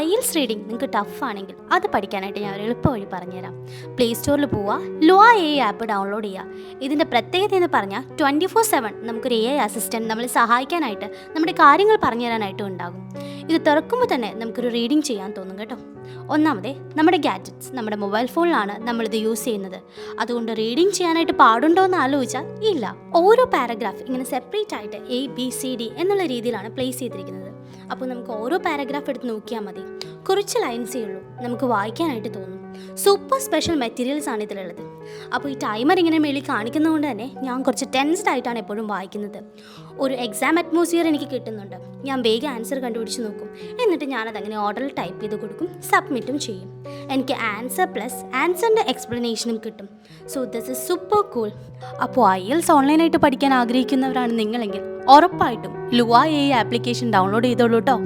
ഐഎൽസ് reading നിങ്ങൾക്ക് tough ആണെങ്കിൽ അത് പഠിക്കാനായിട്ട് ഞാൻ ഒരു എളുപ്പ വഴി പറഞ്ഞുതരാം. പ്ലേ സ്റ്റോറിൽ പോവുക, ലുവ AI ആപ്പ് ഡൗൺലോഡ് ചെയ്യുക. ഇതിൻ്റെ പ്രത്യേകത എന്ന് പറഞ്ഞാൽ 24/7 നമുക്കൊരു AI അസിസ്റ്റൻറ്റ് നമ്മളെ സഹായിക്കാനായിട്ട് നമ്മുടെ കാര്യങ്ങൾ പറഞ്ഞു തരാനായിട്ടും ഉണ്ടാകും. ഇത് തുറക്കുമ്പോൾ തന്നെ നമുക്കൊരു റീഡിംഗ് ചെയ്യാൻ തോന്നും കേട്ടോ. ഒന്നാമതേ, നമ്മുടെ ഗാഡ്ജറ്റ്സ് നമ്മുടെ മൊബൈൽ ഫോണിലാണ് നമ്മളിത് യൂസ് ചെയ്യുന്നത്. അതുകൊണ്ട് റീഡിംഗ് ചെയ്യാനായിട്ട് പാടുണ്ടോ എന്ന് ആലോചിച്ചാൽ ഇല്ല. ഓരോ പാരഗ്രാഫ് ഇങ്ങനെ സെപ്പറേറ്റ് ആയിട്ട് ABCD എന്നുള്ള രീതിയിലാണ് പ്ലേസ് ചെയ്തിരിക്കുന്നത്. അപ്പോൾ നമുക്ക് ഓരോ പാരഗ്രാഫ് എടുത്ത് നോക്കിയാൽ മതി. കുറച്ച് ലൈൻസേ ഉള്ളൂ, നമുക്ക് വായിക്കാനായിട്ട് തോന്നും. സൂപ്പർ സ്പെഷ്യൽ മെറ്റീരിയൽസ് ആണ് ഇതിലുള്ളത്. അപ്പോൾ ഈ ടൈമർ ഇങ്ങനെ മേളിൽ കാണിക്കുന്നതുകൊണ്ട് തന്നെ ഞാൻ കുറച്ച് ടെൻസ്ഡ് ആയിട്ടാണ് എപ്പോഴും വായിക്കുന്നത്. ഒരു എക്സാം അറ്റ്മോസ്ഫിയർ എനിക്ക് കിട്ടുന്നുണ്ട്. ഞാൻ വേഗം ആൻസർ കണ്ടുപിടിച്ച് നോക്കും. എന്നിട്ട് ഞാനതങ്ങനെ ഓർഡറിൽ ടൈപ്പ് ചെയ്ത് കൊടുക്കും, സബ്മിറ്റും ചെയ്യും. എനിക്ക് ആൻസർ പ്ലസ് ആൻസറിൻ്റെ എക്സ്പ്ലനേഷനും കിട്ടും. So this is super cool. അപ്പോൾ IELTS ഓൺലൈനായിട്ട് പഠിക്കാൻ ആഗ്രഹിക്കുന്നവരാണ് നിങ്ങളെങ്കിൽ ഉറപ്പായിട്ടും ലുവ AI ആപ്ലിക്കേഷൻ ഡൗൺലോഡ് ചെയ്തോളൂ കേട്ടോ.